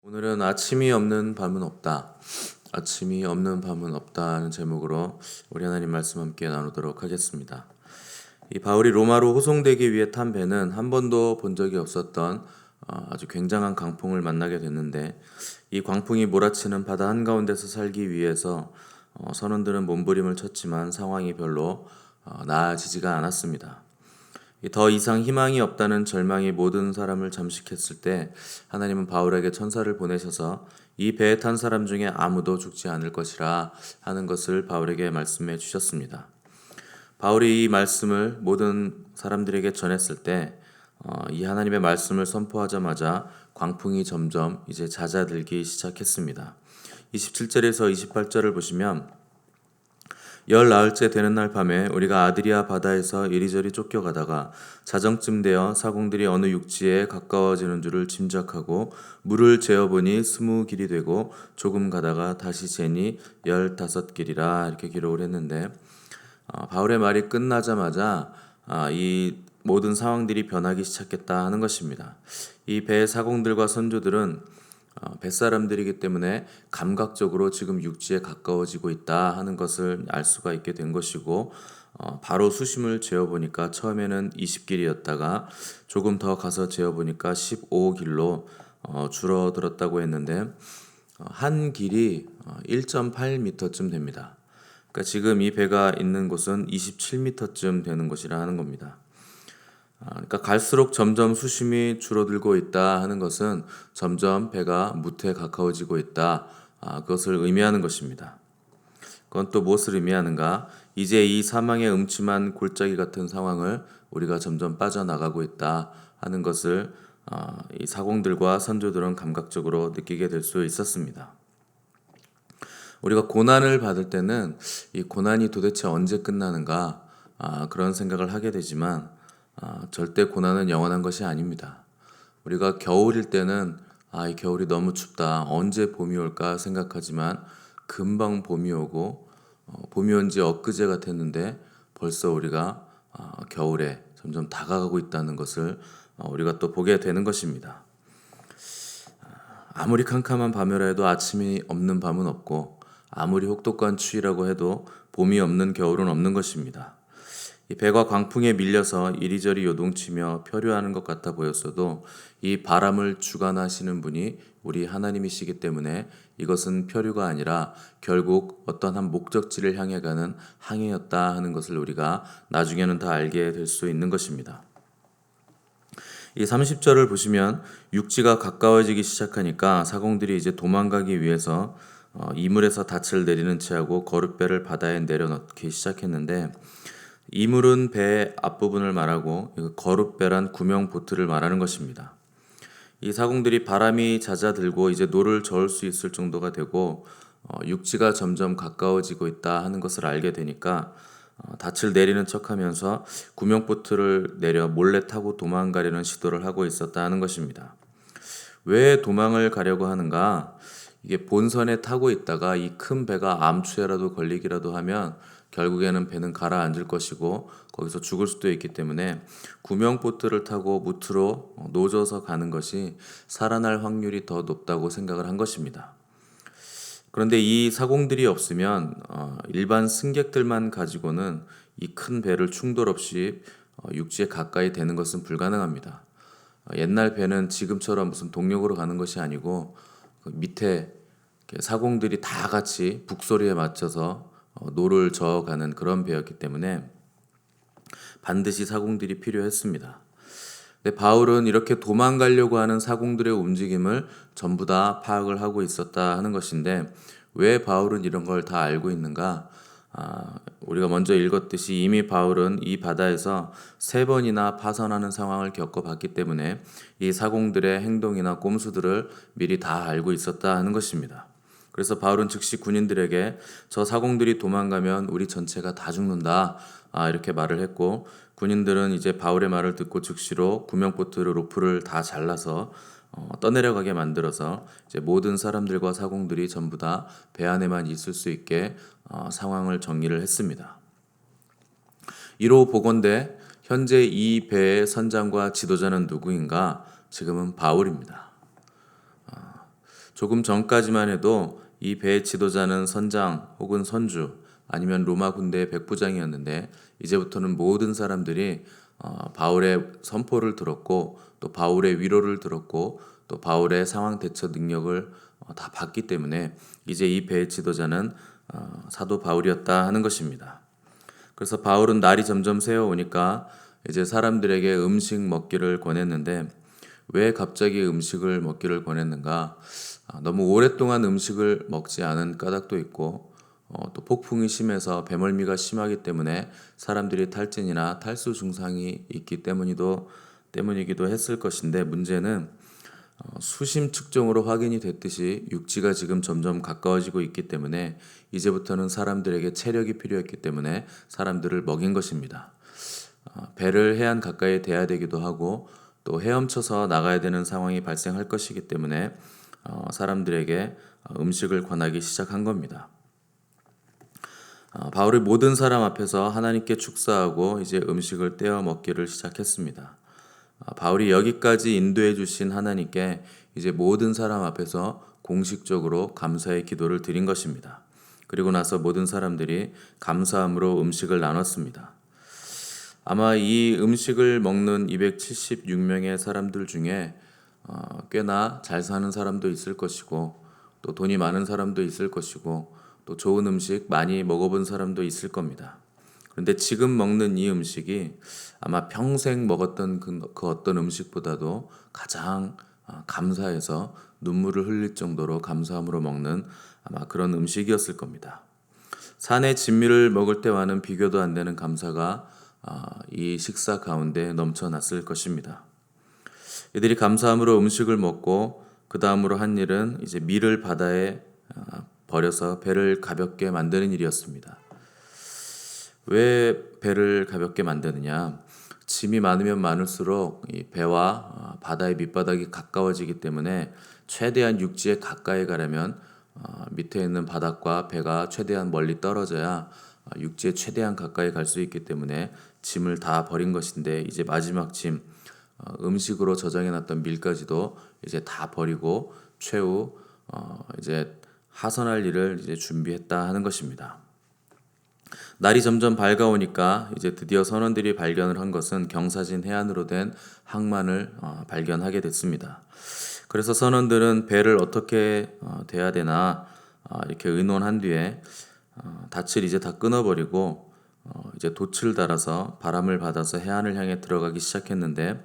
오늘은 아침이 없는 밤은 없다. 아침이 없는 밤은 없다는 제목으로 우리 하나님 말씀 함께 나누도록 하겠습니다. 이 바울이 로마로 호송되기 위해 탄 배는 한 번도 본 적이 없었던 아주 굉장한 강풍을 만나게 됐는데, 이 광풍이 몰아치는 바다 한가운데서 살기 위해서 선원들은 몸부림을 쳤지만 상황이 별로 나아지지가 않았습니다. 더 이상 희망이 없다는 절망이 모든 사람을 잠식했을 때 하나님은 바울에게 천사를 보내셔서 이 배에 탄 사람 중에 아무도 죽지 않을 것이라 하는 것을 바울에게 말씀해 주셨습니다. 바울이 이 말씀을 모든 사람들에게 전했을 때 이 하나님의 말씀을 선포하자마자 광풍이 점점 이제 잦아들기 시작했습니다. 27절에서 28절을 보시면, 열 나흘째 되는 날 밤에 우리가 아드리아 바다에서 이리저리 쫓겨가다가 자정쯤 되어 사공들이 어느 육지에 가까워지는 줄을 짐작하고 물을 재어보니 20길이 되고 조금 가다가 다시 재니 15길이라 이렇게 기록을 했는데, 바울의 말이 끝나자마자 이 모든 상황들이 변하기 시작했다 하는 것입니다. 이 배의 사공들과 선조들은 뱃사람들이기 때문에 감각적으로 지금 육지에 가까워지고 있다 하는 것을 알 수가 있게 된 것이고, 바로 수심을 재어보니까 처음에는 20길이었다가 조금 더 가서 재어보니까 15길로 줄어들었다고 했는데, 한 길이 1.8m쯤 됩니다. 그러니까 지금 이 배가 있는 곳은 27m쯤 되는 곳이라 하는 겁니다. 그러니까 갈수록 점점 수심이 줄어들고 있다 하는 것은 점점 배가 무태에 가까워지고 있다, 그것을 의미하는 것입니다. 그건 또 무엇을 의미하는가? 이제 이 사망의 음침한 골짜기 같은 상황을 우리가 점점 빠져나가고 있다 하는 것을 이 사공들과 선조들은 감각적으로 느끼게 될 수 있었습니다. 우리가 고난을 받을 때는 이 고난이 도대체 언제 끝나는가, 그런 생각을 하게 되지만 절대 고난은 영원한 것이 아닙니다. 우리가 겨울일 때는 이 겨울이 너무 춥다, 언제 봄이 올까 생각하지만 금방 봄이 오고, 봄이 온 지 엊그제 같았는데 벌써 우리가 겨울에 점점 다가가고 있다는 것을 우리가 또 보게 되는 것입니다. 아무리 캄캄한 밤이라 해도 아침이 없는 밤은 없고, 아무리 혹독한 추위라고 해도 봄이 없는 겨울은 없는 것입니다. 이 배가 광풍에 밀려서 이리저리 요동치며 표류하는 것 같아 보였어도 이 바람을 주관하시는 분이 우리 하나님이시기 때문에 이것은 표류가 아니라 결국 어떤 한 목적지를 향해 가는 항해였다 하는 것을 우리가 나중에는 다 알게 될 수 있는 것입니다. 이 30절을 보시면 육지가 가까워지기 시작하니까 사공들이 이제 도망가기 위해서 이물에서 닻을 내리는 채 하고 거룻배를 바다에 내려놓기 시작했는데, 이물은 배의 앞부분을 말하고 거룻배란 구명 보트를 말하는 것입니다. 이 사공들이 바람이 잦아들고 이제 노를 저을 수 있을 정도가 되고 육지가 점점 가까워지고 있다 하는 것을 알게 되니까 닻을 내리는 척하면서 구명 보트를 내려 몰래 타고 도망가려는 시도를 하고 있었다 하는 것입니다. 왜 도망을 가려고 하는가? 이게 본선에 타고 있다가 이 큰 배가 암초에라도 걸리기라도 하면 결국에는 배는 가라앉을 것이고 거기서 죽을 수도 있기 때문에 구명보트를 타고 무트로 노져서 가는 것이 살아날 확률이 더 높다고 생각을 한 것입니다. 그런데 이 사공들이 없으면 일반 승객들만 가지고는 이 큰 배를 충돌 없이 육지에 가까이 대는 것은 불가능합니다. 옛날 배는 지금처럼 무슨 동력으로 가는 것이 아니고 그 밑에 사공들이 다 같이 북소리에 맞춰서 노를 저어가는 그런 배였기 때문에 반드시 사공들이 필요했습니다. 근데 바울은 이렇게 도망가려고 하는 사공들의 움직임을 전부 다 파악을 하고 있었다 하는 것인데, 왜 바울은 이런 걸 다 알고 있는가? 우리가 먼저 읽었듯이 이미 바울은 이 바다에서 3번이나 파선하는 상황을 겪어봤기 때문에 이 사공들의 행동이나 꼼수들을 미리 다 알고 있었다 하는 것입니다. 그래서 바울은 즉시 군인들에게 저 사공들이 도망가면 우리 전체가 다 죽는다, 이렇게 말을 했고, 군인들은 이제 바울의 말을 듣고 즉시로 구명보트를 로프를 다 잘라서 떠내려가게 만들어서 이제 모든 사람들과 사공들이 전부 다 배 안에만 있을 수 있게 상황을 정리를 했습니다. 이로 보건대 현재 이 배의 선장과 지도자는 누구인가? 지금은 바울입니다. 조금 전까지만 해도 이 배의 지도자는 선장 혹은 선주 아니면 로마 군대의 백부장이었는데 이제부터는 모든 사람들이 바울의 선포를 들었고 또 바울의 위로를 들었고 또 바울의 상황 대처 능력을 다 봤기 때문에 이제 이 배의 지도자는 사도 바울이었다 하는 것입니다. 그래서 바울은 날이 점점 새어오니까 이제 사람들에게 음식 먹기를 권했는데 왜 갑자기 음식을 먹기를 권했는가? 너무 오랫동안 음식을 먹지 않은 까닭도 있고 또 폭풍이 심해서 배멀미가 심하기 때문에 사람들이 탈진이나 탈수 증상이 있기 때문이기도 했을 것인데 문제는 수심 측정으로 확인이 됐듯이 육지가 지금 점점 가까워지고 있기 때문에 이제부터는 사람들에게 체력이 필요했기 때문에 사람들을 먹인 것입니다. 배를 해안 가까이 대야 되기도 하고 또 헤엄쳐서 나가야 되는 상황이 발생할 것이기 때문에 사람들에게 음식을 권하기 시작한 겁니다. 바울이 모든 사람 앞에서 하나님께 축사하고 이제 음식을 떼어 먹기를 시작했습니다. 바울이 여기까지 인도해 주신 하나님께 이제 모든 사람 앞에서 공식적으로 감사의 기도를 드린 것입니다. 그리고 나서 모든 사람들이 감사함으로 음식을 나눴습니다. 아마 이 음식을 먹는 276명의 사람들 중에 꽤나 잘 사는 사람도 있을 것이고 또 돈이 많은 사람도 있을 것이고 또 좋은 음식 많이 먹어본 사람도 있을 겁니다. 그런데 지금 먹는 이 음식이 아마 평생 먹었던 그 어떤 음식보다도 가장 감사해서 눈물을 흘릴 정도로 감사함으로 먹는 아마 그런 음식이었을 겁니다. 산의 진미를 먹을 때와는 비교도 안 되는 감사가 이 식사 가운데 넘쳐났을 것입니다. 이들이 감사함으로 음식을 먹고 그 다음으로 한 일은 이제 밀을 바다에 버려서 배를 가볍게 만드는 일이었습니다. 왜 배를 가볍게 만드느냐? 짐이 많으면 많을수록 이 배와 바다의 밑바닥이 가까워지기 때문에 최대한 육지에 가까이 가려면 밑에 있는 바닥과 배가 최대한 멀리 떨어져야 육지에 최대한 가까이 갈 수 있기 때문에 짐을 다 버린 것인데 이제 마지막 짐 음식으로 저장해놨던 밀까지도 이제 다 버리고 최후 이제 하선할 일을 이제 준비했다 하는 것입니다. 날이 점점 밝아오니까 이제 드디어 선원들이 발견을 한 것은 경사진 해안으로 된 항만을 발견하게 됐습니다. 그래서 선원들은 배를 어떻게 대야 되나 이렇게 의논한 뒤에 닻을 이제 다 끊어버리고 이제 돛을 달아서 바람을 받아서 해안을 향해 들어가기 시작했는데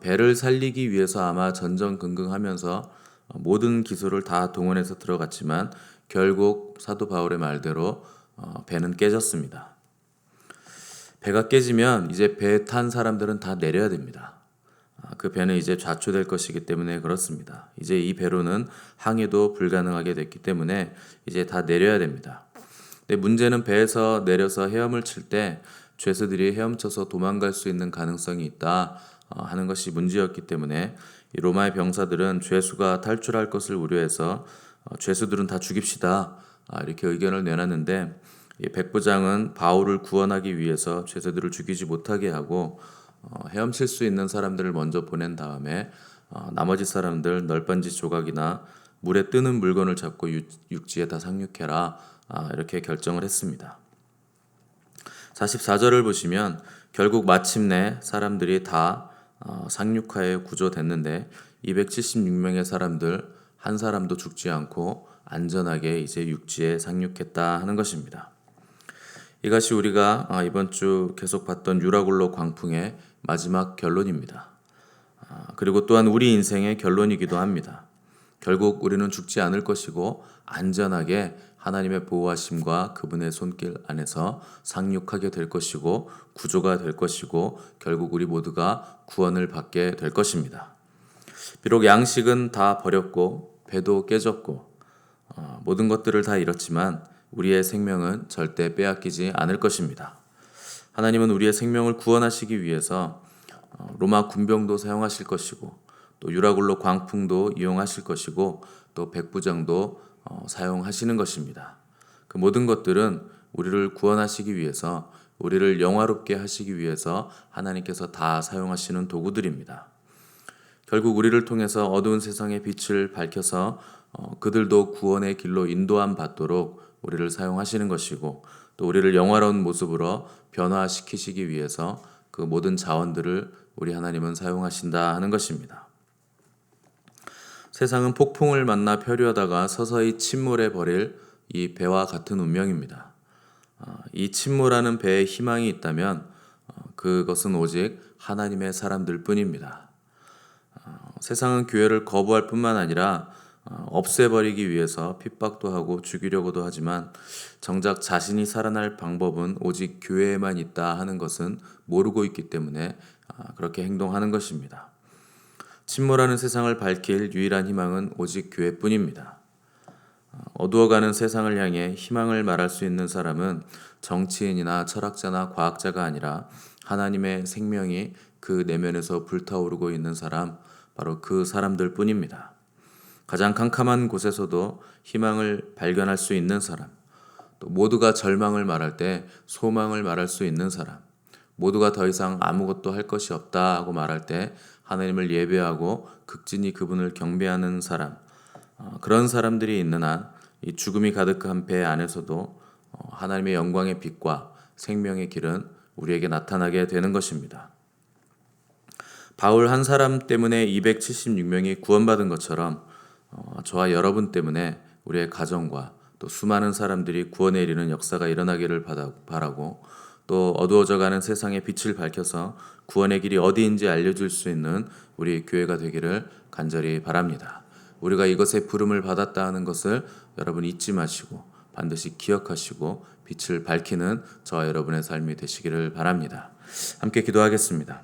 배를 살리기 위해서 아마 전전긍긍하면서 모든 기술을 다 동원해서 들어갔지만 결국 사도 바울의 말대로 배는 깨졌습니다. 배가 깨지면 이제 배에 탄 사람들은 다 내려야 됩니다. 그 배는 이제 좌초될 것이기 때문에 그렇습니다. 이제 이 배로는 항해도 불가능하게 됐기 때문에 이제 다 내려야 됩니다. 근데 문제는 배에서 내려서 헤엄을 칠 때 죄수들이 헤엄쳐서 도망갈 수 있는 가능성이 있다 하는 것이 문제였기 때문에 이 로마의 병사들은 죄수가 탈출할 것을 우려해서 죄수들은 다 죽입시다 이렇게 의견을 내놨는데 이 백부장은 바울을 구원하기 위해서 죄수들을 죽이지 못하게 하고 헤엄칠 수 있는 사람들을 먼저 보낸 다음에 나머지 사람들 널빤지 조각이나 물에 뜨는 물건을 잡고 육지에 다 상륙해라 이렇게 결정을 했습니다. 44절을 보시면 결국 마침내 사람들이 다 상륙하에 구조됐는데 276명의 사람들 한 사람도 죽지 않고 안전하게 이제 육지에 상륙했다 하는 것입니다. 이것이 우리가 이번 주 계속 봤던 유라굴로 광풍의 마지막 결론입니다. 그리고 또한 우리 인생의 결론이기도 합니다. 결국 우리는 죽지 않을 것이고 안전하게 하나님의 보호하심과 그분의 손길 안에서 상륙하게 될 것이고 구조가 될 것이고 결국 우리 모두가 구원을 받게 될 것입니다. 비록 양식은 다 버렸고 배도 깨졌고 모든 것들을 다 잃었지만 우리의 생명은 절대 빼앗기지 않을 것입니다. 하나님은 우리의 생명을 구원하시기 위해서 로마 군병도 사용하실 것이고 또 유라굴로 광풍도 이용하실 것이고 또 백부장도 사용하시는 것입니다. 그 모든 것들은 우리를 구원하시기 위해서 우리를 영화롭게 하시기 위해서 하나님께서 다 사용하시는 도구들입니다. 결국 우리를 통해서 어두운 세상의 빛을 밝혀서 그들도 구원의 길로 인도함 받도록 우리를 사용하시는 것이고, 또 우리를 영화로운 모습으로 변화시키시기 위해서 그 모든 자원들을 우리 하나님은 사용하신다 하는 것입니다. 세상은 폭풍을 만나 표류하다가 서서히 침몰해 버릴 이 배와 같은 운명입니다. 이 침몰하는 배에 희망이 있다면 그것은 오직 하나님의 사람들 뿐입니다. 세상은 교회를 거부할 뿐만 아니라 없애버리기 위해서 핍박도 하고 죽이려고도 하지만, 정작 자신이 살아날 방법은 오직 교회에만 있다 하는 것은 모르고 있기 때문에 그렇게 행동하는 것입니다. 침몰하는 세상을 밝힐 유일한 희망은 오직 교회뿐입니다. 어두워가는 세상을 향해 희망을 말할 수 있는 사람은 정치인이나 철학자나 과학자가 아니라 하나님의 생명이 그 내면에서 불타오르고 있는 사람, 바로 그 사람들 뿐입니다. 가장 캄캄한 곳에서도 희망을 발견할 수 있는 사람, 또 모두가 절망을 말할 때 소망을 말할 수 있는 사람, 모두가 더 이상 아무것도 할 것이 없다 하고 말할 때 하나님을 예배하고 극진히 그분을 경배하는 사람, 그런 사람들이 있는 한 이 죽음이 가득한 배 안에서도 하나님의 영광의 빛과 생명의 길은 우리에게 나타나게 되는 것입니다. 바울 한 사람 때문에 276명이 구원받은 것처럼 저와 여러분 때문에 우리의 가정과 또 수많은 사람들이 구원에 이르는 역사가 일어나기를 바라고, 또 어두워져가는 세상의 빛을 밝혀서 구원의 길이 어디인지 알려줄 수 있는 우리 교회가 되기를 간절히 바랍니다. 우리가 이것의 부름을 받았다 하는 것을 여러분 잊지 마시고 반드시 기억하시고 빛을 밝히는 저와 여러분의 삶이 되시기를 바랍니다. 함께 기도하겠습니다.